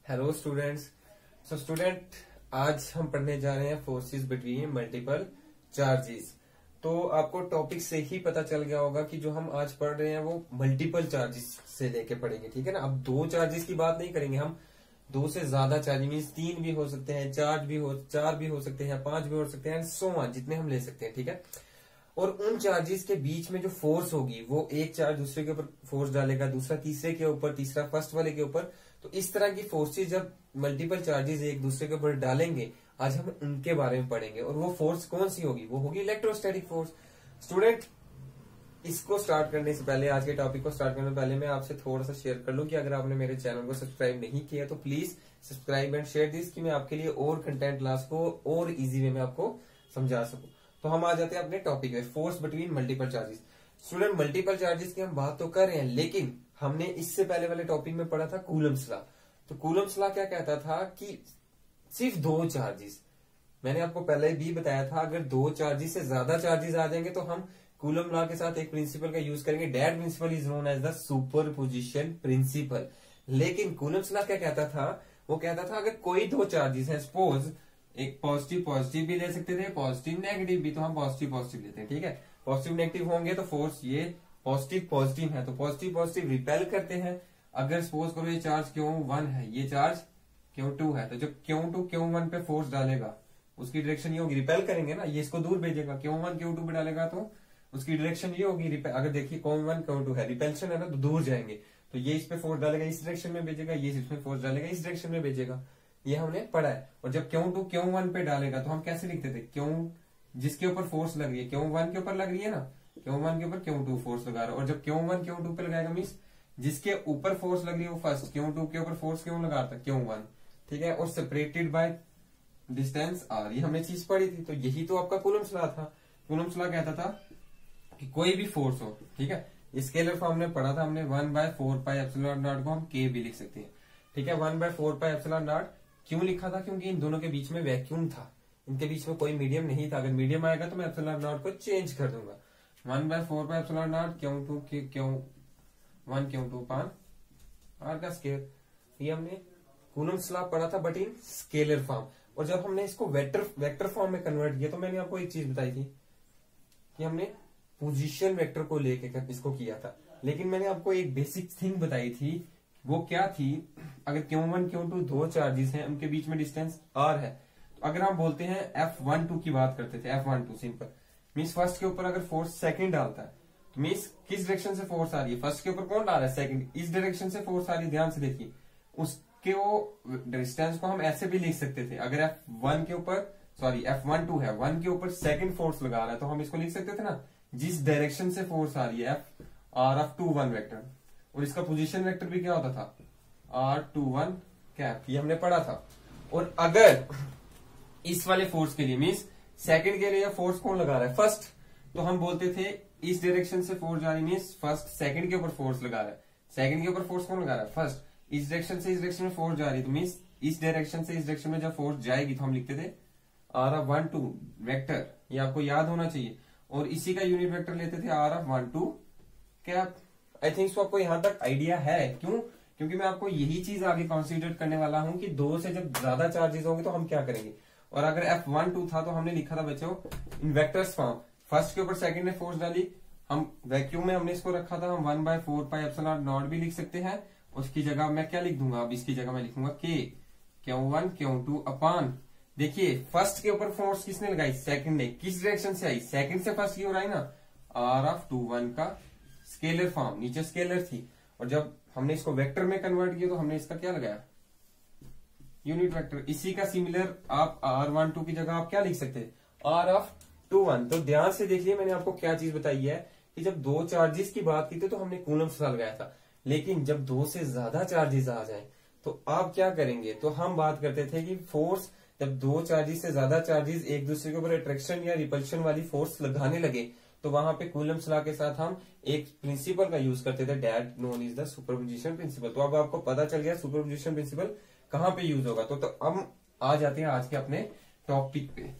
Hello students. Student आज हम पढ़ने जा रहे हैं फोर्सेस बिटवीन मल्टीपल चार्जेस। तो आपको टॉपिक से ही पता चल गया होगा कि जो हम आज पढ़ रहे हैं वो मल्टीपल चार्जेस से लेके पढ़ेंगे, ठीक है ना। अब दो चार्जेस की बात नहीं करेंगे हम, दो से ज्यादा चार्ज मीन्स 3 भी हो सकते हैं, 4 भी हो सकते हैं, 5 भी हो सकते हैं, सो ऑन जितने हम ले सकते हैं, ठीक है। और उन चार्जेस के बीच में जो फोर्स होगी वो एक चार्ज दूसरे के ऊपर फोर्स डालेगा, दूसरा तीसरे के ऊपर, तीसरा फर्स्ट वाले के ऊपर। तो इस तरह की फोर्सेस जब मल्टीपल चार्जेस एक दूसरे के ऊपर डालेंगे, आज हम उनके बारे में पढ़ेंगे। और वो फोर्स कौन सी होगी? वो होगी इलेक्ट्रोस्टैटिक फोर्स। स्टूडेंट इसको स्टार्ट करने से पहले, आज के टॉपिक को स्टार्ट करने से पहले मैं आपसे थोड़ा सा शेयर कर लूं कि अगर आपने मेरे चैनल को सब्सक्राइब नहीं किया तो please subscribe and share this, कि मैं आपके लिए और कंटेंट क्लास को और इजी वे में आपको समझा सकूं। तो हम आ जाते हैं अपने टॉपिक में, force between multiple charges. Student multiple charges की हम बात तो कर रहे हैं, लेकिन हमने इससे पहले वाले टॉपिक में पढ़ा था कूलम्स लॉ। तो कूलम्स लॉ क्या कहता था कि सिर्फ दो चार्जेस, मैंने आपको पहले भी बताया था, अगर दो चार्जेस से ज्यादा चार्जेस आ जाएंगे तो हम कूलम लॉ के साथ एक प्रिंसिपल का यूज करेंगे। That principle is known as the superposition principle. लेकिन कूलम्स लॉ क्या कहता था? वो कहता था अगर कोई दो चार्जेस है, सपोज एक पॉजिटिव पॉजिटिव भी ले सकते थे, पॉजिटिव नेगेटिव भी, तो हम पॉजिटिव पॉजिटिव लेते हैं, ठीक है। पॉजिटिव नेगेटिव होंगे तो फोर्स ये पॉजिटिव पॉजिटिव है, तो पॉजिटिव पॉजिटिव रिपेल करते हैं। अगर सपोज करो ये चार्ज Q1 है, ये चार्ज Q2 है, तो जब Q2 Q1 पे फोर्स डालेगा उसकी डायरेक्शन ये होगी, रिपेल करेंगे ना, ये इसको दूर भेजेगा। Q1 Q2 पे डालेगा तो उसकी डायरेक्शन ये होगी रिपेल। अगर देखिए Q1 Q2 है, रिपेल्शन है ना, तो दूर जाएंगे, तो ये इस पे फोर्स डालेगा इस डायरेक्शन में भेजेगा, ये इसमें फोर्स डालेगा इस डायरेक्शन में भेजेगा। ये हमने पढ़ा है। और जब Q2 Q1 पे डालेगा तो हम कैसे लिखते थे? Q जिसके ऊपर फोर्स लग रही है, Q1 के ऊपर लग रही है ना, Q1 के ऊपर Q2 फोर्स लगा रहा है। और जब Q1 Q2 पे लगाएगा मीन्स जिसके ऊपर फोर्स लग रही है वो फर्स्ट, Q2 के ऊपर फोर्स क्यों लगा रहा था? Q1, ठीक है। और सेपरेटेड बाय डिस्टेंस r, ये हमने चीज पढ़ी थी। तो यही तो आपका कूलम्स लॉ था। कूलम्स लॉ कहता था कि कोई भी फोर्स हो, ठीक है, स्केलर फॉर्म में पढ़ा था हमने, 1/4πε0 को हम k भी लिख सकते हैं, ठीक है। 1/4πε0 क्यों लिखा था? क्योंकि इन दोनों के बीच में वैक्यूम था, इनके बीच में कोई मीडियम नहीं था। अगर मीडियम आएगा तो मैं ε0 को चेंज कर दूंगा। 1/4πε0 Q2 Q1 Q2 पान r का स्केयर, ये हमने कूलम्स लॉ पढ़ा था बट इन स्केलर फॉर्म। और जब हमने इसको वेक्टर फॉर्म में कन्वर्ट किया तो मैंने आपको एक चीज बताई थी कि हमने पोजीशन वेक्टर को लेके इसको किया था। लेकिन मैंने आपको एक बेसिक थिंग बताई थी, वो क्या थी? अगर Q1 Q2 दो चार्जेस हैं, उनके बीच में डिस्टेंस r है, तो अगर हम बोलते हैं F12 की बात करते थे, F12 सिंपल मीन्स फर्स्ट के ऊपर अगर फोर्स सेकंड डालता है तो मीन्स किस डायरेक्शन से फोर्स आ रही है? फर्स्ट के ऊपर कौन डाल रहा है? सेकंड। इस डायरेक्शन से फोर्स आ रही है, ध्यान से देखिए। उसके वो डिस्टेंस को हम ऐसे भी लिख सकते थे, अगर F1 के ऊपर F12 है, 1 के ऊपर सेकंड फोर्स लगा रहा है, तो हम इसको लिख सकते थे ना, जिस डायरेक्शन से फोर्स आ रही है R21 वेक्टर। और इसका पोजीशन वेक्टर भी क्या होता था? R21 कैप, ये हमने पढ़ा था। और अगर इस वाले फोर्स के लिए मीन्स सेकंड के लिए फोर्स कौन लगा रहा है? फर्स्ट। तो हम बोलते थे इस डायरेक्शन से फोर्स जा रही मीन्स फर्स्ट सेकंड के ऊपर फोर्स लगा रहा है, सेकंड के ऊपर फोर्स कौन लगा रहा है? फर्स्ट। इस डायरेक्शन से इस डायरेक्शन में फोर्स जा रही है, तो मीन्स इस डायरेक्शन से इस डायरेक्शन में जब फोर्स जाएगी तो हम लिखते थे R12 वेक्टर, ये आपको याद होना चाहिए। और इसी का यूनिट वेक्टर लेते थे R12 cap. I think so आपको यहां तक आइडिया है। क्यों? क्योंकि मैं आपको यही चीज आगे कंसीडर करने वाला हूं कि दो से जब ज्यादा चार्जेस होंगे तो हम क्या करेंगे। और अगर F12 था तो हमने लिखा था बच्चों इन वेक्टर्स फॉर्म, फर्स्ट के ऊपर सेकंड ने फोर्स डाली, हम वैक्यूम में हमने इसको रखा था, हम 1/4πε0 भी लिख सकते हैं। उसकी जगह मैं क्या लिख दूंगा? अब इसकी जगह मैं लिखूंगा K Q1 Q2 अपान, देखिए फर्स्ट के ऊपर फोर्स किसने लगाई? सेकंड ने। किस डायरेक्शन से आई? सेकंड से फर्स्ट की ओर आई ना, R21 का स्केलर फॉर्म, नीचे स्केलर थी। और जब हमने इसको वेक्टर में कन्वर्ट किया तो हमने इसका क्या लगाया? Unit vector. इसी का सिमिलर आप R12 की जगह आप क्या लिख सकते हैं? R21। तो ध्यान से देखिए मैंने आपको क्या चीज बताई है कि जब दो चार्जेस की बात की थी तो हमने कूलम्स लॉ लगाया था, लेकिन जब दो से ज्यादा चार्जेस आ जाए तो आप क्या करेंगे? तो हम बात करते थे कि फोर्स जब दो चार्जेस से ज्यादा चार्जेस एक दूसरे के ऊपर अट्रैक्शन या रिपल्शन वाली फोर्स लगाने लगे तो वहां पे कूलम्स लॉ के साथ हम एक प्रिंसिपल का यूज करते थे, that known is the superposition principal. तो अब आपको पता चल गया सुपरपोजिशन प्रिंसिपल कहां पे यूज होगा। तो हम आ जाते हैं आज के अपने टॉपिक पे।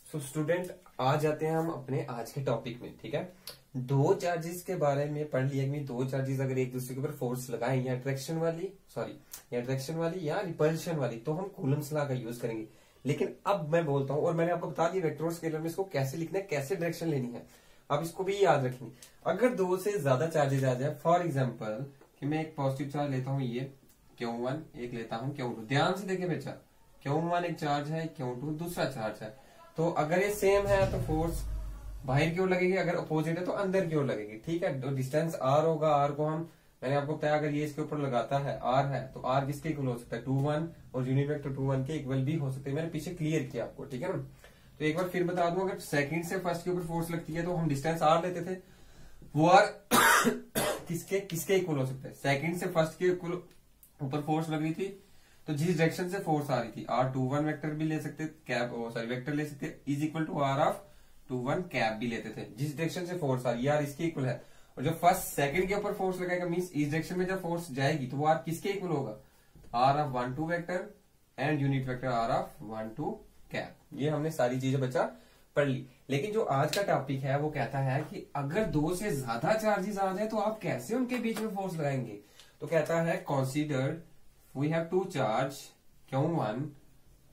सो स्टूडेंट आ जाते हैं हम अपने आज के टॉपिक में, ठीक है। दो चार्जेस के बारे में पढ़ लिया कि दो चार्जेस अगर एक दूसरे के ऊपर फोर्स लगाएं या अट्रैक्शन वाली या रिपल्शन वाली, तो हम कूलम्स लॉ का यूज करेंगे। लेकिन अब मैं बोलता हूं, और मैंने आपको बता दिया वेक्टर और स्केलर में इसको कैसे लिखना है, कैसे डायरेक्शन लेनी है, आप इसको भी याद रखेंगे। अगर दो से ज्यादा चार्जेस आ जाए, फॉर एग्जाम्पल कि मैं एक पॉजिटिव चार्ज लेता हूं ये Q1, एक लेता हूं Q2, ध्यान से देखे बच्चा, Q1 एक चार्ज है, Q2 दूसरा चार्ज है, तो अगर ये सेम है तो फोर्स बाहर की ओर लगेगी, अगर अपोजिट है तो अंदर की ओर लगेगी। ठीक है, तो डिस्टेंस r होगा, r को हम, मैंने आपको बताया अगर ये इसके ऊपर लगाता है r है तो r किसके इक्वल हो सकता है 2 1, और यूनिट वेक्टर 2 1 के इक्वल भी हो सकते हैं। मैंने पीछे क्लियर किया आपको, ठीक है ना। तो एक बार फिर बता दूं, अगर सेकंड से फर्स्ट के ऊपर फोर्स लगती है तो हम डिस्टेंस r लेते थे, वो r किसके इक्वल हो सकता है, सेकंड से फर्स्ट के ऊपर फोर्स लग रही थी तो जिस डायरेक्शन से फोर्स आ रही थी, r21 वेक्टर भी ले सकते, वेक्टर ले सकते, is equal to r of 21 cap भी लेते थे, जिस डायरेक्शन से फोर्स आ रही है यार इसके इक्वल है। और जो फर्स्ट सेकंड के ऊपर फोर्स लगाएगा मींस इस डायरेक्शन में जब फोर्स जाएगी तो वो r किसके इक्वल होगा, r of 1 2 vector and unit vector r of 1 2 cap. ये हमने सारी चीजें बच्चा पढ़ ली। लेकिन जो आज का टॉपिक है वो कहता है कि अगर दो से ज्यादा चार्जेस आ जाए तो आप कैसे उनके बीच में फोर्स लगाएंगे। तो कहता है consider we have two charge Q1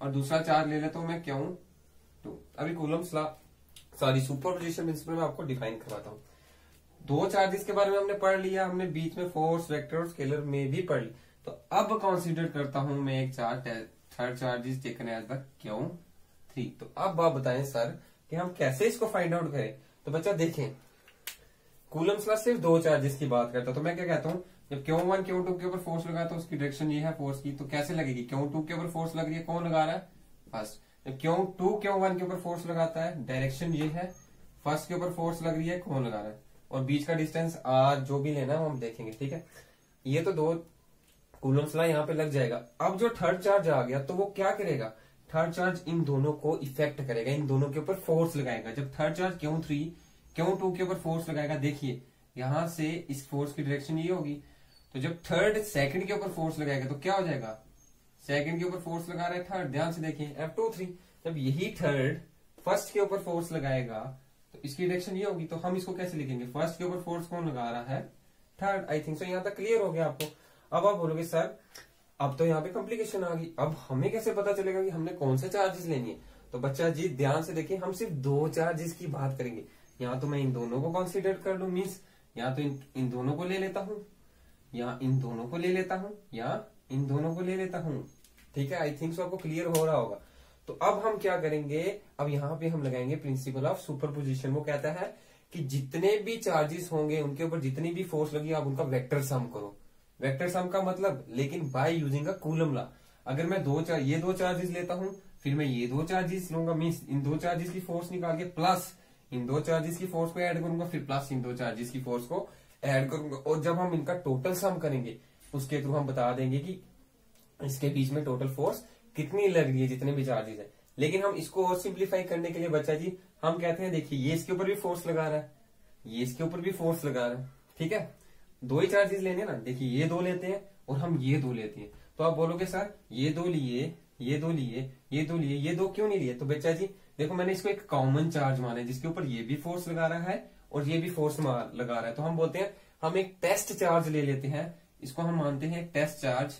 और दूसरा चार्ज ले लेता हूं मैं Q2। अभी कूलम्स लॉ सुपरपोजिशन प्रिंसिपल में आपको डिफाइन करवाता हूं। दो चार्जेस के बारे में हमने पढ़ लिया, हमने बीच में फोर्स वेक्टर और स्केलर में भी पढ़ ली। तो अब कंसीडर करता हूं मैं एक charge, third charge is taken as the Q3। तो अब आप बताएं सर कि हम कैसे इसको फाइंड आउट करें। तो बच्चा देखें, कूलम्स लॉ सिर्फ दो चार्जेस की बात करता, तो मैं क्या कहता हूं, जब Q1 Q2 के ऊपर फोर्स लगा तो उसकी डायरेक्शन ये है फोर्स की, तो कैसे लगेगी, Q2 के ऊपर फोर्स लग रही है, कौन लगा रहा है, फर्स्ट। जब Q2 Q1 के ऊपर फोर्स लगाता है, डायरेक्शन ये है, फर्स्ट के ऊपर फोर्स लग रही है, कौन लगा रहा है, और बीच का डिस्टेंस r जो भी लेना है वो हम देखेंगे। ठीक है, ये तो दो कूलम्स लॉ यहाँ पे लग जाएगा। अब जो थर्ड चार्ज आ गया तो वो क्या करेगा, थर्ड चार्ज इन दोनों को इफेक्ट करेगा, इन दोनों के ऊपर फोर्स लगाएगा। जब थर्ड चार्ज Q3 Q2 के ऊपर फोर्स लगाएगा, देखिए यहां से इस फोर्स की डायरेक्शन ये होगी, तो जब थर्ड सेकंड के ऊपर फोर्स लगाएगा तो क्या हो जाएगा, सेकंड के ऊपर फोर्स लगा रहे थर्ड, ध्यान से देखिए F23। जब यही थर्ड फर्स्ट के ऊपर फोर्स लगाएगा तो इसकी डायरेक्शन ये होगी, तो हम इसको कैसे लिखेंगे, फर्स्ट के ऊपर फोर्स कौन लगा रहा है, थर्ड। आई थिंक सो यहाँ तक क्लियर हो गया आपको। अब आप बोलोगे सर अब तो यहाँ पे कॉम्प्लिकेशन आ गई, अब हमें कैसे पता चलेगा कि हमने कौन से चार्जेस लेनी है। तो बच्चा जी ध्यान से देखिए, हम सिर्फ दो चार्जेस की बात करेंगे। यहाँ तो मैं इन दोनों को कंसीडर कर लू, मीन्स या तो इन दोनों को ले लेता हूँ, या इन दोनों को ले लेता हूँ, या इन दोनों को ले लेता हूँ। ठीक है, आई थिंक सो आपको क्लियर हो रहा होगा। तो अब हम क्या करेंगे, अब यहाँ पे हम लगाएंगे प्रिंसिपल ऑफ सुपरपोजिशन। वो कहता है कि जितने भी चार्जेस होंगे उनके ऊपर जितनी भी फोर्स लगी आप उनका वेक्टर सम करो। वेक्टर सम का मतलब, लेकिन by using a coulomb law. अगर मैं ये दो चार्जेस लेता हूं, फिर मैं ये दो चार्जेस लूंगा, मीन्स इन दो चार्जेस की फोर्स निकाल के प्लस इन दो चार्जेस की फोर्स को ऐड करूंगा, फिर प्लस इन दो चार्जेस की फोर्स को ऐड करूंगा, और जब हम इनका टोटल सम करेंगे उसके थ्रू हम बता देंगे कि इसके बीच में टोटल फोर्स कितनी लग रही है, जितने भी चार्जेस है। लेकिन हम इसको और सिंप्लीफाई करने के लिए बच्चा जी हम कहते हैं, देखिए ये इसके ऊपर भी फोर्स लगा रहा है, ये इसके ऊपर भी फोर्स लगा रहा है। ठीक है, दो ही चार्जेस लेने ना, देखिए ये दो लेते हैं और हम ये दो लेते हैं। तो आप बोलोगे सर ये दो लिए, ये दो लिए, ये दो लिए, ये दो क्यों नहीं लिए। तो बच्चा जी देखो, मैंने इसको एक कॉमन चार्ज माना है जिसके ऊपर ये भी फोर्स लगा रहा है और ये भी फोर्स लगा रहा है। तो हम बोलते हैं हम एक टेस्ट चार्ज ले लेते हैं, इसको हम मानते हैं टेस्ट चार्ज।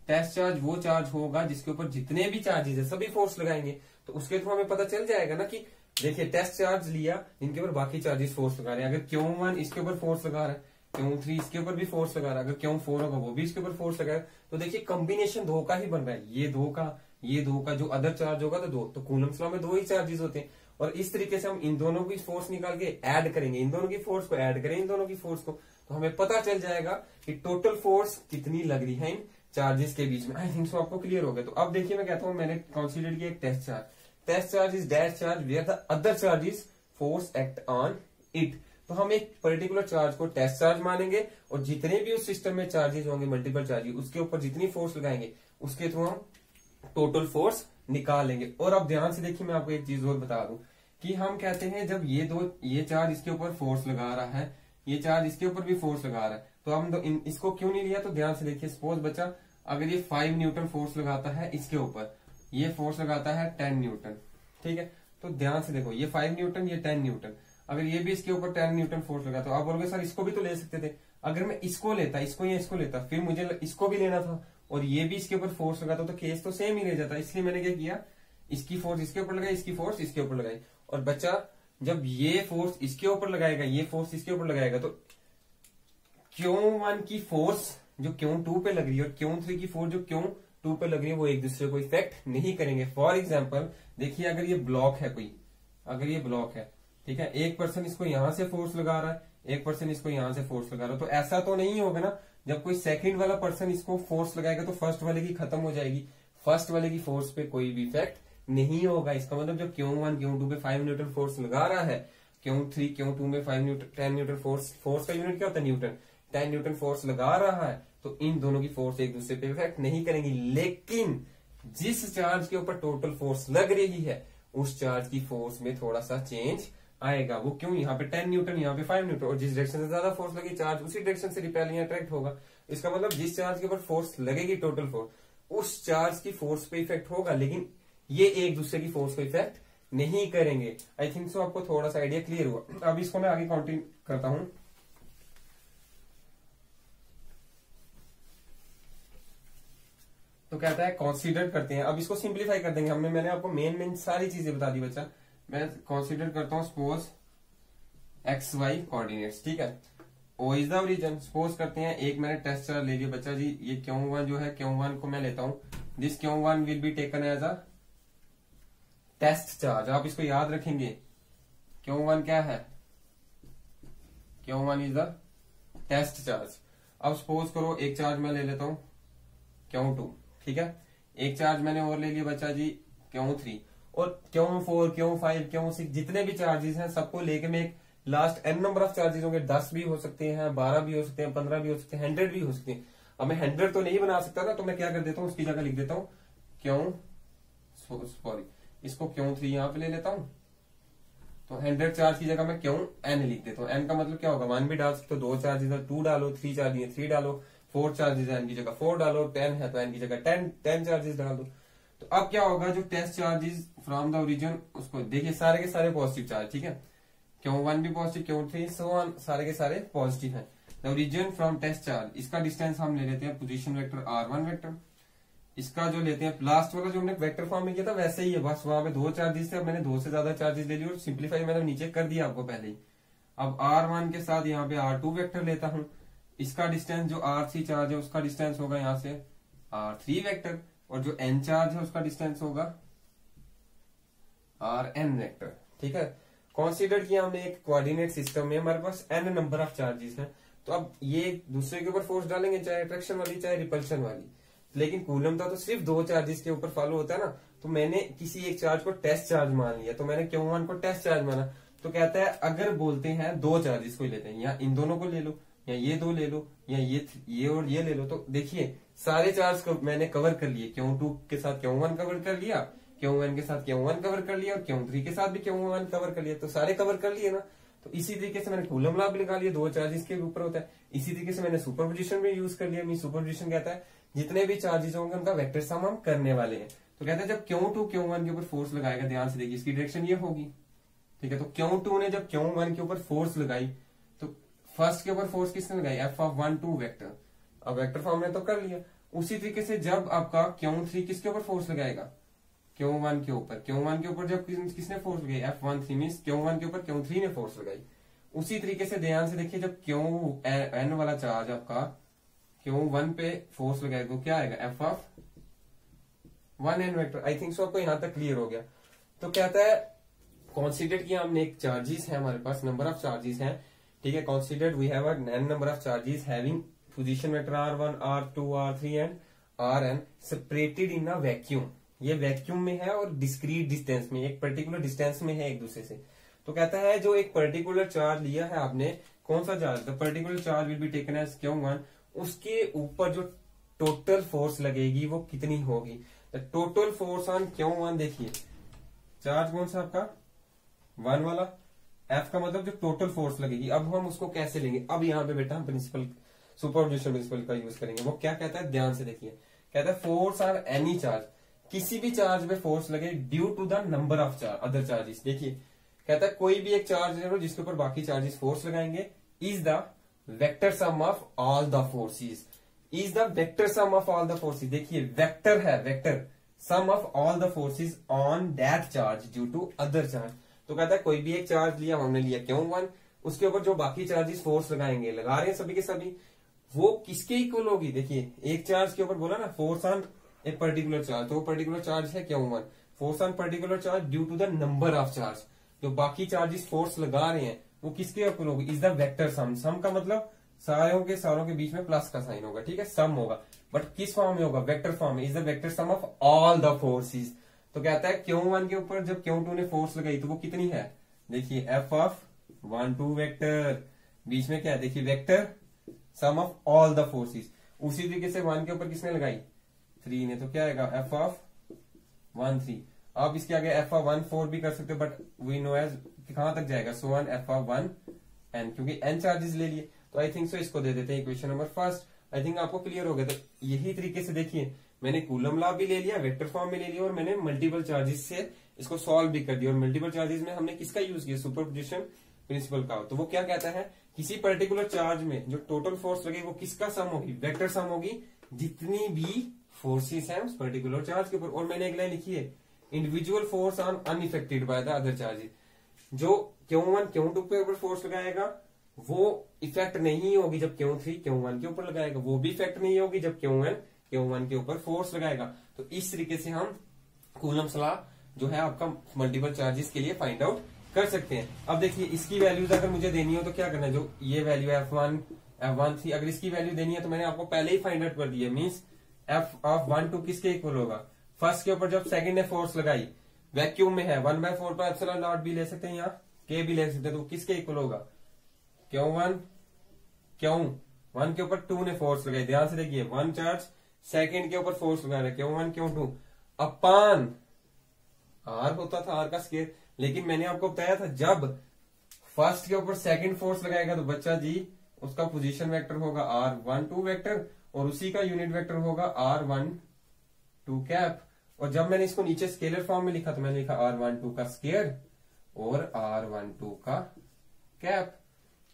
टेस्ट चार्ज वो चार्ज होगा जिसके ऊपर जितने भी चार्जेस है सभी फोर्स लगाएंगे। तो उसके थ्रू हमें पता चल जाएगा ना कि देखिए टेस्ट चार्ज लिया जिनके ऊपर बाकी चार्जेस फोर्स लगा रहे हैं। अगर Q1 इसके ऊपर फोर्स लगा रहा है, Q3 इसके ऊपर भी फोर्स लगा रहा है, अगर Q4 होगा वो भी इसके ऊपर फोर्स लगा रहा है, तो देखिए कॉम्बिनेशन दो का ही बन रहा है, ये दो का जो अदर चार्ज होगा तो दो, तो कूलम्स लॉ में दो ही चार्जेस होते हैं। और इस तरीके से हम इन दोनों की फोर्स निकाल के ऐड करेंगे, इन दोनों की फोर्स को ऐड करें इन दोनों की फोर्स को, तो हमें पता चल जाएगा कि टोटल फोर्स कितनी लग रही है इन चार्जेस के बीच में। आई थिंक सो आपको क्लियर हो गया। तो अब देखिए मैं कहता हूं मैंने कंसीडर किया एक test charge. Test charge is dash charge where the other charges force act on it. तो हम एक पर्टिकुलर चार्ज को टेस्ट चार्ज मानेंगे और जितने भी उस सिस्टम में चार्जेस होंगे मल्टीपल चार्जेस, उसके ऊपर जितनी फोर्स लगाएंगे उसके थ्रू हम टोटल फोर्स निकाल लेंगे। और अब ध्यान से देखिए मैं आपको एक चीज और बता दूं कि हम कहते हैं जब ये चार्ज इसके ऊपर फोर्स लगा रहा है, ये चार्ज इसके ऊपर भी फोर्स लगा रहा है, तो हम इसको क्यों नहीं लिया। तो ध्यान से देखिए, सपोज बच्चा अगर ये 5 न्यूटन फोर्स लगाता है इसके ऊपर, ये फोर्स लगाता है 10 न्यूटन, ठीक है। तो ध्यान से देखो ये 5 न्यूटन ये 10 न्यूटन, अगर ये भी इसके ऊपर 10 न्यूटन फोर्स लगा तो आप बोलोगे सर इसको भी तो ले सकते थे। अगर मैं इसको लेता, इसको या इसको लेता, फिर मुझे इसको भी लेना था और ये भी इसके ऊपर फोर्स लगाता तो केस तो सेम ही रह जाता। इसलिए मैंने क्या किया, इसकी फोर्स इसके ऊपर लगाई, इसकी फोर्स इसके ऊपर लगाई। और बच्चा जब ये फोर्स इसके ऊपर लगाएगा, ये फोर्स इसके ऊपर लगाएगा, तो Q1 की फोर्स जो Q2 पे लग रही है और Q3 की फोर्स जो Q2 पे लग रही है वो एक दूसरे को इफेक्ट नहीं करेंगे। फॉर एग्जाम्पल देखिए, अगर ये ब्लॉक है कोई, अगर ये ब्लॉक है, ठीक है, एक पर्सन इसको यहां से फोर्स लगा रहा है, एक पर्सन इसको यहां से फोर्स लगा रहा है, तो ऐसा तो नहीं होगा ना जब कोई सेकंड वाला पर्सन इसको फोर्स लगाएगा तो फर्स्ट वाले की खत्म हो जाएगी, फर्स्ट वाले की फोर्स पे कोई भी इफेक्ट नहीं होगा। इसका मतलब जब Q1 Q2 पे 5 न्यूटन फोर्स लगा रहा है, Q3 Q2 में 10 न्यूटन फोर्स का यूनिट क्या होता है, न्यूटन, 10 न्यूटन फोर्स लगा रहा है, तो इन दोनों की फोर्स एक दूसरे पे इफेक्ट नहीं करेंगी। लेकिन जिस चार्ज के ऊपर टोटल फोर्स लग रही है उस चार्ज की फोर्स में थोड़ा सा चेंज आएगा। वो क्यों, यहाँ पे 10 न्यूटन, यहाँ पे 5 न्यूटन, और जिस डायरेक्शन से ज्यादा फोर्स लगी चार्ज उसी डायरेक्शन से रिपेल या अट्रैक्ट होगा। इसका मतलब जिस चार्ज के ऊपर फोर्स लगेगी टोटल फोर्स, उस चार्ज की फोर्स पे इफेक्ट होगा, लेकिन ये एक दूसरे की फोर्स को इफेक्ट नहीं करेंगे। आई थिंक सो आपको थोड़ा सा आइडिया क्लियर हुआ। अब इसको मैं आगे कंटिन्यू करता हूं। तो कहता है कंसीडर करते हैं, अब इसको सिंप्लीफाई कर देंगे हमने, मैंने आपको मेन सारी चीजें बता दी बच्चा। मैं कंसीडर करता हूं सपोज एक्स वाई कोऑर्डिनेट्स, ठीक है, O is the origin. Suppose करते हैं एक मैंने टेस्ट चार्ज ले लिया बच्चा जी, ये Q1 जो है, Q1 को मैं लेता हूं, this Q1 will be taken as a test charge. आप इसको याद रखेंगे, Q1 क्या है, Q1 is the test charge. अब सपोज करो एक चार्ज मैं ले लेता हूं Q2, ठीक है, एक चार्ज मैंने और ले लिया बच्चा जी Q3, और Q4 Q5 Q6 जितने भी चार्जेस हैं सबको लेके मैं एक last n number of charges होंगे, 10 भी हो सकते हैं, 12 भी हो सकते हैं, 15 भी हो सकते हैं, 100 भी हो सकते हैं। अब मैं 100 तो नहीं बना सकता था, तो मैं क्या कर देता हूँ, उसकी जगह लिख देता हूँ इसको Q3 यहाँ पे ले लेता हूँ, तो 100 चार्ज की जगह मैं Qn लिख देता हूँ। n का मतलब क्या होगा, 1 भी डाल सकते हो, 2 चार्जेस है 2 डालो, 3 चार्जेस है 3 डालो, 4 चार्जेस है n की जगह 4 डालो, 10 है तो n की जगह 10 चार्जेस डाल दो। तो अब क्या होगा, जो test charges from the origin, उसको देखिए सारे के सारे पॉजिटिव चार्ज, ठीक है, Q1 भी पॉजिटिव, Q3 सो ऑन, सारे के सारे पॉजिटिव है। The origin from test charge, इसका डिस्टेंस हम ले लेते हैं पोजीशन वेक्टर R1 वेक्टर, इसका जो लेते हैं लास्ट वाला जो हमने वेक्टर फॉर्म में किया था वैसे ही है, बस वहां पे 2 चार्जेस थे, अब मैंने 2 से ज्यादा चार्जेस ले लिए और सिंप्लीफाई मैंने नीचे कर दिया आपको पहले ही। अब R1 के साथ यहाँ पे R2 वेक्टर लेता हूँ, इसका डिस्टेंस जो R3 चार्ज है उसका डिस्टेंस होगा यहाँ से R3 वेक्टर, और जो N चार्ज है उसका डिस्टेंस होगा Rn वेक्टर, ठीक है। कंसीडर किया हमने एक कोऑर्डिनेट सिस्टम में हमारे पास n नंबर ऑफ चार्जेस हैं, तो अब ये दूसरे के ऊपर फोर्स डालेंगे, चाहे अट्रैक्शन वाली चाहे रिपल्शन वाली, लेकिन कूलम था तो सिर्फ 2 चार्जेस के ऊपर फॉलो होता है ना, तो मैंने किसी एक चार्ज को टेस्ट चार्ज मान लिया, तो मैंने Q1 को टेस्ट चार्ज माना। तो कहता है अगर बोलते हैं 2 चार्जेस को लेते हैं, या इन दोनों को ले लो, या ये 2 ले लो, या ये और ये ले लो, तो देखिए सारे चार्ज को मैंने कवर कर लिए, Q2 के साथ Q1 कवर कर लिया, Q1 के साथ Q1 कवर कर लिया, और Q3 के साथ भी Q1 कवर कर लिया, तो सारे कवर कर लिए ना। तो इसी तरीके से मैंने कूलम लॉ भी लगा लिया, 2 चार्जेस के ऊपर होता है। इसी तरीके से मैंने सुपरपोजिशन भी यूज कर लिया। मीन सुपरपोजिशन कहता है जितने भी चार्जेस होंगे उनका वेक्टर सम हम करने वाले हैं। तो कहते हैं जब Q2 Q1 के ऊपर फोर्स लगाएगा, ध्यान से देखिए इसकी डायरेक्शन ये होगी, ठीक है। तो Q2 ने जब Q1 के ऊपर फोर्स लगाई, तो फर्स्ट के ऊपर फोर्स किसने लगाई, F(1,2) वेक्टर। अब वेक्टर फॉर्म में तो कर लिया। उसी तरीके से जब आपका Q3 किसके ऊपर फोर्स लगाएगा, Q1 के ऊपर, Q1 के ऊपर जब किसने फोर्स लगाई, F(1,3) मीन्स Q1 के ऊपर Q3 ने फोर्स लगाई। उसी तरीके से ध्यान से देखिए जब Qn वाला चार्ज आपका Q1 पे फोर्स लगाएगा तो क्या आएगा, F(1n) vector. I think so आपको यहां तक क्लियर हो गया। तो कहता है कंसीडर किया हमने एक चार्जेस है हमारे पास, नंबर ऑफ चार्जेस हैं, ठीक है। Considered we have n number of charges having position vector R1 R2 R3 and Rn separated in a vacuum. ये वैक्यूम में है और डिस्क्रीट डिस्टेंस में, एक पर्टिकुलर डिस्टेंस में है एक दूसरे से। तो कहता है जो एक पर्टिकुलर चार्ज लिया है आपने, कौन सा charge, the particular charge will be taken as Q1, उसके ऊपर जो टोटल फोर्स लगेगी वो कितनी होगी। The total force on Q1, देखिए चार्ज कौन सा आपका 1 वाला, F का मतलब जो टोटल फोर्स लगेगी। अब हम उसको कैसे लेंगे, अब यहाँ पे बेटा हम प्रिंसिपल सुपरपोजिशन प्रिंसिपल का यूज करेंगे। वो क्या कहता है, ध्यान से देखिए, कहता है फोर्स ऑन एनी चार्ज, किसी भी चार्ज पे फोर्स लगे due to the number of charge other charges. देखिए कहता है कोई भी एक चार्ज ले लो जिसके ऊपर बाकी चार्जेस फोर्स लगाएंगे, is the vector sum of all the forces, is the vector sum of all the forces. देखिए वेक्टर है, vector sum of all the forces on that charge due to other charge. तो कहता है कोई भी एक charge लिया, हमने लिया Q1, उसके ऊपर जो बाकी चार्जेस फोर्स लगाएंगे, लगा रहे हैं सभी के सभी, वो किसके इक्वल होगी। देखिए एक चार्ज के ऊपर बोला ना force on a particular charge, तो वो पर्टिकुलर चार्ज है Q1, force on particular charge due to the number of charge, जो बाकी चार्जेस फोर्स लगा रहे हैं वो किसके इक्वल होगी, इज द वेक्टर सम। सम का मतलब सारों के बीच में प्लस का साइन होगा, ठीक है, सम होगा, बट किस फॉर्म में होगा, वेक्टर फॉर्म में, is the vector sum of all the forces. तो कहता है Q1 के ऊपर जब Q2 ने फोर्स लगाई तो वो कितनी है, देखिए एफ ऑफ 1 2 वेक्टर, बीच में क्या है देखिए vector sum of all the forces. उसी तरीके से 1 के ऊपर किसने लगाई, 3 ने, तो क्या आएगा एफ ऑफ 1 3। आप इसके आगे एफ ऑफ 1 4 भी कर सकते हो, बट वी नो एज कहां तक जाएगा, so one F of 1 n, क्योंकि n चार्जेस ले लिए। तो आई थिंक सो इसको दे देते हैं equation number first. I think आपको क्लियर हो गया। तो यही तरीके से देखिए मैंने कूलम लॉ भी ले लिया, वेक्टर फॉर्म में ले लिया, और मैंने मल्टीपल चार्जेस से इसको सॉल्व भी कर दिया। और मल्टीपल चार्जेस में हमने किसका यूज किया, सुपरपोजिशन प्रिंसिपल का। तो वो क्या कहता है, किसी पर्टिकुलर चार्ज में जो टोटल फोर्स लगे वो किसका सम होगी, वेक्टर सम होगी, जितनी भी फोर्सेस हैं उस पर्टिकुलर चार्ज के ऊपर। और मैंने एक लाइन लिखी है, individual force on unaffected by the other charges. जो Q1 Q2 के ऊपर फोर्स लगाएगा वो इफेक्ट नहीं होगी जब Q3 Q1 के ऊपर लगाएगा, वो भी इफेक्ट नहीं होगी जब Q1 Q1 के ऊपर फोर्स लगाएगा। तो इस तरीके से हम कूलम्स लॉ जो है आपका मल्टीपल चार्जेस के लिए फाइंड आउट कर सकते हैं। अब देखिए इसकी वैल्यूज अगर मुझे देनी हो तो क्या करना है, जो ये वैल्यू F1 F1 3, अगर इसकी वैल्यू देनी है तो मैंने आपको पहले ही फाइंड आउट कर दिया, मीन्स F ऑफ 1 2 किसके इक्वल होगा, फर्स्ट के ऊपर जब सेकंड ने फोर्स लगाई, वैक्यूम में है 1/4 पर एप्सिलॉन नॉट भी ले सकते हैं, यहाँ K भी ले सकते हैं, तो किसके इक्वल होगा, Q1 के ऊपर 2 ने फोर्स लगाई, ध्यान से देखिए 1 चार्ज सेकंड के ऊपर फोर्स लगा रहे Q1 Q2 अपान R होता था, R का स्केयर। लेकिन मैंने आपको बताया था जब फर्स्ट के ऊपर सेकंड फोर्स लगाएगा तो बच्चा जी उसका पोजीशन वेक्टर होगा R12 वेक्टर, और उसी का यूनिट वेक्टर होगा R12 कैप। और जब मैंने इसको नीचे स्केलर फॉर्म में लिखा तो मैंने लिखा R12 का स्केयर और R12 का कैप।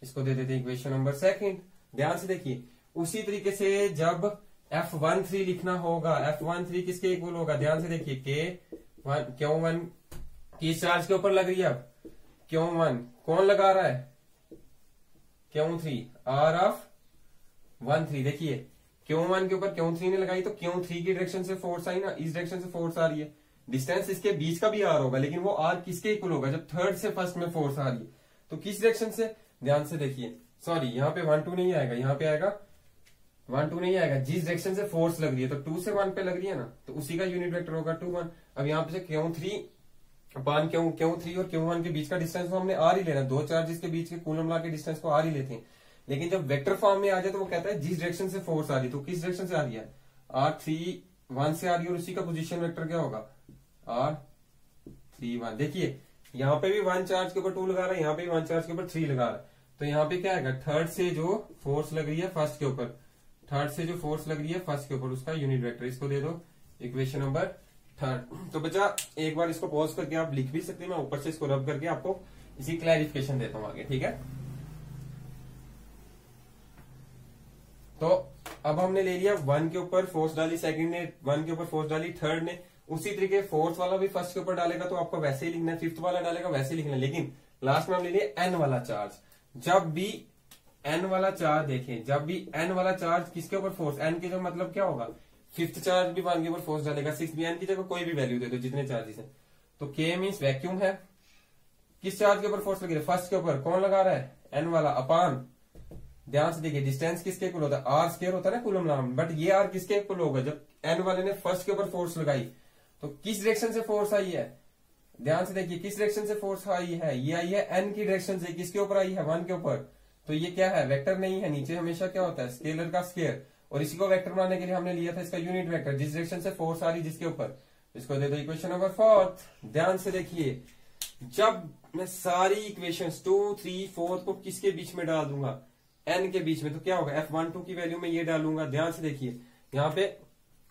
इसको दे देते इक्वेशन नंबर सेकंड। ध्यान से देखिए उसी तरीके से जब F13 लिखना होगा, F13 किसके इक्वल होगा, ध्यान से देखिए Q1 किस चार्ज के ऊपर लग रही है, अब Q1 कौन लगा रहा है, Q3 R ऑफ 1 3। देखिए Q1 के ऊपर Q3 ने लगाई तो Q3 की डायरेक्शन से फोर्स आई ना, इस डायरेक्शन से फोर्स आ रही है, डिस्टेंस इसके बीच का भी R होगा, लेकिन वो R किसके इक्वल होगा, जब थर्ड से फर्स्ट में फोर्स आ रही है तो किस डायरेक्शन से, ध्यान से देखिए, सॉरी यहाँ पे 1 2 नहीं आएगा, यहाँ पे आएगा 1 2 नहीं आएगा, जिस डायरेक्शन से फोर्स लग रही है तो 2 से 1 पे लग रही है ना, तो उसी का यूनिट वेक्टर होगा 2 1। अब यहाँ पे से Q3 अपान Q3 और Q1 के बीच का डिस्टेंस को हमने R ही लेना, दो चार्जेस के बीच के कूलम लॉ के डिस्टेंस को R ही लेते हैं। लेकिन जब वेक्टर फॉर्म में आ जाए तो वो कहता है जिस डायरेक्शन से फोर्स आ रही है, तो किस डायरेक्शन से आ रही है, R3 1 से आ रही है, और उसी का पोजीशन वेक्टर क्या होगा, R3 1। देखिए यहाँ पे भी 1 चार्ज के ऊपर 2 लगा रहा है, यहाँ पे भी 1 चार्ज के ऊपर 3 लगा रहा है, तो यहाँ पे क्या आएगा, थर्ड से जो फोर्स लग रही है फर्स्ट के ऊपर, थर्ड से जो फोर्स लग रही है फर्स्ट के ऊपर उसका यूनिट वेक्टर। इसको दे दो इक्वेशन नंबर थर्ड। तो बच्चा एक बार इसको पॉज करके आप लिख भी सकते हैं, मैं ऊपर से इसको रब करके आपको इसी क्लैरिफिकेशन देता हूं आगे, ठीक है। तो अब हमने ले लिया 1 के ऊपर फोर्स डाली, सेकंड ने 1 के ऊपर फोर्स डाली, थर्ड ने उसी तरीके फोर्स वाला भी फर्स्ट के ऊपर डालेगा तो आपको वैसे ही लिखना है, फिफ्थ वाला डालेगा वैसे ही लिखना है। लेकिन लास्ट में हम ले लिए n वाला चार्ज। जब भी n वाला चार्ज देखें, जब भी n वाला चार्ज किसके ऊपर फोर्स, n के जो मतलब क्या होगा, फिफ्थ चार्ज भी 1 के ऊपर फोर्स डालेगा, सिक्स भी, n की जगह कोई भी वैल्यू दे दो जितने चार्जेस हैं। तो k मीन्स वैक्यूम है, किस चार्ज के ऊपर फोर्स लगी है, फर्स्ट के ऊपर, कौन लगा रहा है, n वाला, अपान, ध्यान से देखिए डिस्टेंस किसके इक्वल होता है, R स्क्वायर होता है ना कूलम लॉ में, बट ये R किसके इक्वल होगा, जब n वाले ने फर्स्ट के ऊपर फोर्स लगाई तो किस डायरेक्शन से फोर्स आई है, ध्यान से देखिए किस डायरेक्शन से फोर्स आई है, ये आई है n की डायरेक्शन से, किसके ऊपर आई है, 1 के ऊपर। तो ये क्या है, वेक्टर नहीं है, नीचे हमेशा क्या होता है, स्केलर का स्केयर, और इसी को वेक्टर बनाने के लिए हमने लिया था इसका यूनिट वेक्टर, जिस डायरेक्शन से फोर्स आ रही जिसके ऊपर। इसको दे दो इक्वेशन नंबर फोर्थ। ध्यान से देखिए जब मैं सारी इक्वेशंस 2 3 4 को किसके बीच में डाल दूंगा, n के बीच में, तो क्या होगा, F12 की वैल्यू में ये डालूंगा। ध्यान से देखिए यहाँ पे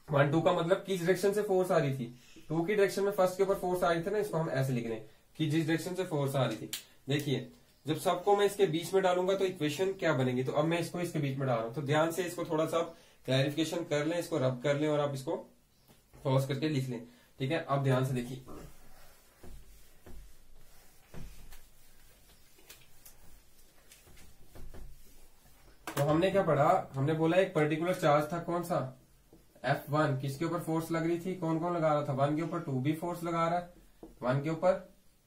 1 2 का मतलब किस डायरेक्शन से फोर्स आ रही थी, 2 की डायरेक्शन में फर्स्ट के ऊपर फोर्स आ रही थी ना, इसको हम ऐसे लिख रहे हैं, कि जिस डायरेक्शन से फोर्स आ रही थी। देखिए जब सबको मैं इसके बीच में डालूंगा तो इक्वेशन क्या बनेगी, तो अब मैं इसको इसके बीच में डाल रहा हूं, तो ध्यान से इसको थोड़ा सा क्लैरिफिकेशन कर लें, इसको रब कर लें और आप इसको पॉज करके लिख लें। ठीक है, अब ध्यान से देखिए, तो हमने क्या पढ़ा, हमने बोला एक पर्टिकुलर चार्ज था, कौन सा, F1, किसके ऊपर फोर्स लग रही थी, कौन कौन लगा रहा था, 1 के ऊपर 2 भी फोर्स लगा रहा है, 1 के ऊपर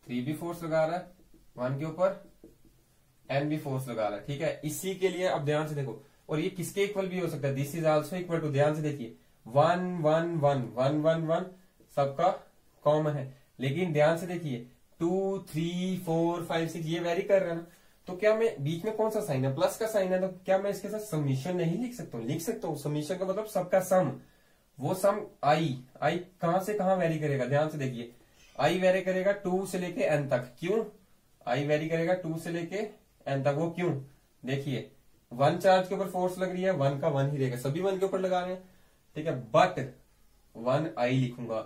3 भी फोर्स लगा रहा है, 1 के ऊपर N भी फोर्स लगा रहा है। ठीक है, इसी के लिए अब ध्यान से देखो, और ये किसके इक्वल भी हो सकता है, this is also equal to, ध्यान से देखिए 1 1 1 1 1 1 सबका कॉमन है, लेकिन ध्यान से देखिए 2 3 4 5 6 ये वेरी कर रहा है ना, तो क्या मैं बीच में कौन सा साइन है, प्लस का साइन है, तो क्या मैं इसके साथ समीशन नहीं लिख सकता हूँ, लिख सकता हूँ। समीशन का मतलब सबका सम, वो सम आई कहां से कहां वेरी करेगा, ध्यान से देखिए आई वेरी करेगा 2 से लेके एन तक, क्यों आई वेरी करेगा 2 से लेके एन तक, वो क्यों, देखिए 1 चार्ज के ऊपर फोर्स लग रही है, 1 का 1 ही रहेगा, सभी 1 के ऊपर लगा रहे हैं। ठीक है, बट 1 आई लिखूंगा,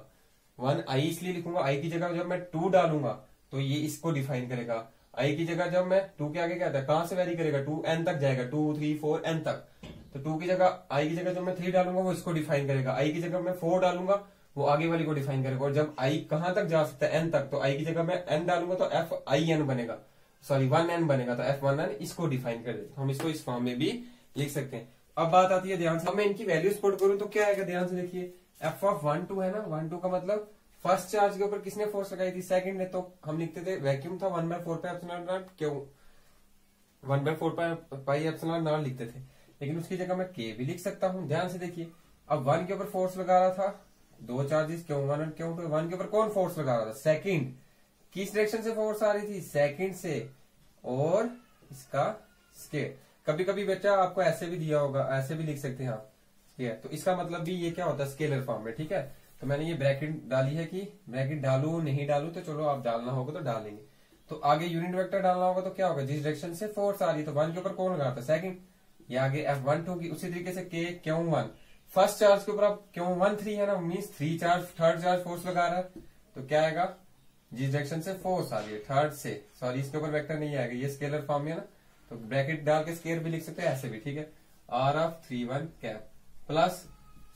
1 आई इसलिए लिखूंगा, आई की जगह जब मैं 2 डालूंगा तो ये इसको डिफाइन करेगा, आई की जगह जब मैं 2 के आगे क्या आता है, कहां से वेरी करेगा, 2 एन तक जाएगा, 2 3 4 एन तक, तो 2 की जगह आई की जगह जब मैं 3 डालूंगा वो इसको डिफाइन करेगा, आई की जगह मैं 4 डालूंगा वो आगे वाली को डिफाइन करेगा, और जब आई कहां तक जा सकता है एन तक, तो आई की जगह मैं एन डालूंगा तो एफ आई एन बनेगा, सॉरी 1 एन बनेगा, तो F1N इसको डिफाइन कर देते, हम इसको इस फॉर्म में भी लिख सकते हैं। अब बात आती है ध्यान से, अब मैं इनकी वैल्यूज पुट करूं तो क्या आएगा, ध्यान से देखिए F(1 2) है ना, 1 2 का मतलब फर्स्ट चार्ज के ऊपर किसने फोर्स लगाई थी, सेकंड ने, तो हम लिखते थे वैक्यूम था 1/4 पाई एप्सिलॉन नॉट, क्यों 1/4 पाई एप्सिलॉन नॉट लिखते थे, लेकिन उसकी जगह मैं K भी लिख सकता हूं। ध्यान से देखिए, अब 1 के ऊपर फोर्स लगा रहा था, 2 चार्जेस, क्यों 1 और क्यों 2, 1 के ऊपर कौन फोर्स लगा रहा था, सेकंड, किस डायरेक्शन से फोर्स आ रही थी, सेकंड से, और इसका स्केयर, कभी कभी बच्चा आपको ऐसे भी दिया होगा, ऐसे भी लिख सकते हैं आप स्केयर, तो इसका मतलब भी ये क्या होता है, स्केलर फॉर्म में। ठीक है, तो मैंने ये ब्रैकेट डाली है कि ब्रैकेट डालू नहीं डालू, तो चलो आप डालना होगा तो डालेंगे। तो आगे यूनिट वेक्टर डालना होगा तो क्या होगा, जिस डायरेक्शन से फोर्स आ रही है, तो 1 के ऊपर कौन लगा था, सेकंड, ये आगे F(1 2) की, उसी तरीके से K(1) फर्स्ट चार्ज के ऊपर अब Q(1 3) है ना, means 3 charge, third charge force लगा रहा है, तो क्या आएगा, जिस डायरेक्शन से फोर्स आ रही है थर्ड से, सॉरी इसके ऊपर वेक्टर नहीं आएगा, ये स्केलर फॉर्म में है ना, तो ब्रैकेट डाल के स्केयर भी लिख सकते हैं, ऐसे भी। ठीक है, R(3 1) plus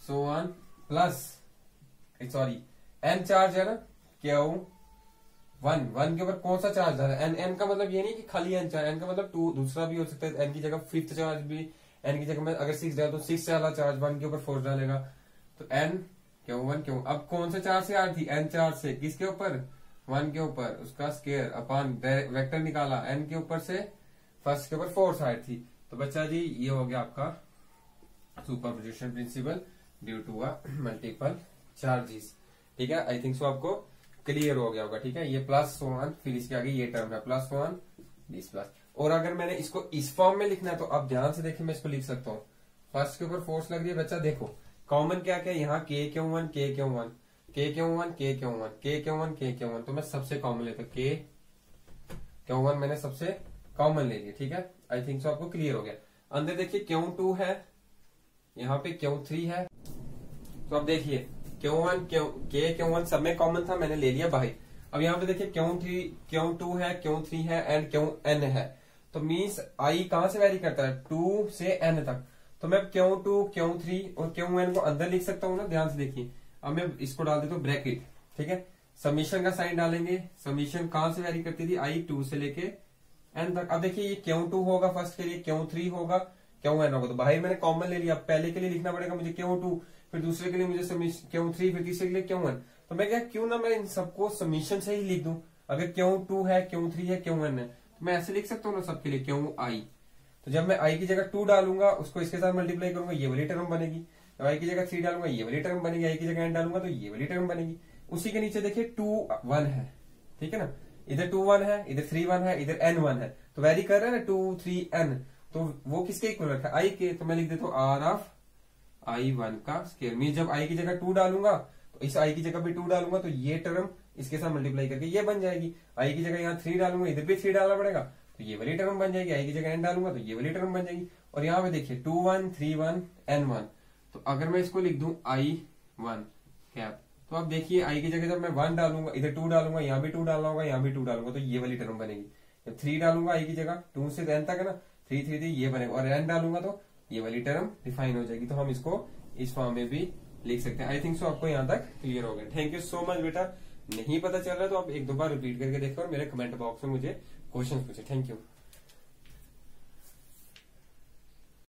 so on plus, sorry n charge है ना, Q(1) के ऊपर कौन सा चार्ज आ रहा है, एन का मतलब ये नहीं कि खाली एन चार्ज, एन का मतलब 2 दूसरा भी हो सकता है, एन की जगह 5th चार्ज भी, एन की जगह में अगर 6 डाल तो 6 वाला चार्ज 1 के ऊपर फोर्स डालेगा, तो एन Q(1) क्यों, अब कौन से चार्ज से आ रही थी, एन चार्ज से, किसके ऊपर, 1 के ऊपर, उसका स्केयर अपॉन वेक्टर निकाला, एन के ऊपर से फर्स्ट के ऊपर फोर्स आ रही थी, तो बच्चा जी ये हो गया आपका superposition principle due to a multiple charges. ठीक है, आई थिंक सो आपको क्लियर हो गया होगा। ठीक है, ये प्लस 1, फिर इसके आगे ये टर्म है +1 दिस प्लस, और अगर मैंने इसको इस फॉर्म में लिखना है तो अब ध्यान से देखिए, मैं इसको लिख सकता हूँ, फर्स्ट के ऊपर फोर्स लग रही है, बच्चा देखो कॉमन क्या क्या है, यहाँ K(1) K(1) K(1) K(1) K(1) K(1), तो मैं सबसे कॉमन लेता हूँ, K(1) मैंने सबसे कॉमन ले लिया। ठीक है, आई थिंक सो आपको क्लियर हो गया। अंदर देखिए Q2 है, यहाँ पे Q3 है, तो अब देखिए Q1 Q1 सब में कॉमन था, मैंने ले लिया बाहर। अब यहाँ पे देखिए Q2 है, Q3 है एंड Qn है, तो मीन्स आई कहां से वेरी करता है, 2 से n तक, तो मैं Q2 Q3 और Qn को अंदर लिख सकता हूँ ना। ध्यान से देखिए, अब मैं इसको डाल देता हूँ ब्रैकेट। ठीक है, समीशन का साइन डालेंगे, समीशन कहां से वेरी करती थी, आई 2 से लेके n तक। अब देखिए ये Q2 होगा फर्स्ट के लिए, Q3 होगा, Qn होगा, तो बाहर मैंने कॉमन ले लिया, पहले के लिए लिखना पड़ेगा मुझे Q2, फिर दूसरे के लिए मुझे Q3, फिर तीसरे के लिए Qn, तो मैं क्या क्यों ना मैं इन सबको समीशन से ही लिख दूं, अगर Q2 है, Q3 है, Qn है, तो मैं ऐसे लिख सकता हूँ ना सबके लिए Qi, तो जब मैं i की जगह 2 डालूंगा, उसको इसके साथ मल्टीप्लाई करूंगा, ये वाली टर्म बनेगी, जब i की जगह 3 डालूंगा ये वाली टर्म बनेगी, i की जगह n डालूंगा तो ये वाली टर्म बनेगी। उसी के नीचे देखिए 2 1 है, ठीक है ना, इधर 2 1 है, इधर 3 1 है, इधर n 1 है, तो वेरी कर रहा है ना 2 3 n, तो वो किसके इक्वल रखा है, i के, तो मैं लिख देता हूँ R(i1) का स्क्वायर, मीन जब i की जगह 2 डालूंगा तो इस i की जगह भी 2 डालूंगा, तो ये टर्म इसके साथ मल्टीप्लाई करके ये बन जाएगी, i की जगह यहाँ 3 डालूंगा, इधर भी 3 डालना पड़ेगा, तो ये वाली टर्म बन जाएगी, i की जगह n डालूंगा तो ये वाली टर्म बन जाएगी। और यहाँ पे देखिए 2 1 3 1 n 1, तो अगर मैं इसको लिख दूं I1 कैप, तो आप देखिए आई की जगह जब मैं 1 डालूंगा, इधर 2 डालूंगा, यहाँ भी 2 डालना होगा, यहाँ भी 2 डालूंगा, तो ये वाली टर्म बनेगी। जब 3 डालूंगा आई की जगह 2 से n तक है ना, 3 3 3 ये बनेगा, और n डालूंगा तो ये वाली टर्म डिफाइन हो जाएगी। तो हम इसको इस फॉर्म में भी लिख सकते हैं। आई थिंक सो आपको यहाँ तक क्लियर हो गया। थैंक यू सो मच बेटा। नहीं पता चल रहा तो आप एक दो बार रिपीट करके देखो और मेरे कमेंट बॉक्स में मुझे क्वेश्चन पूछे। Thank you.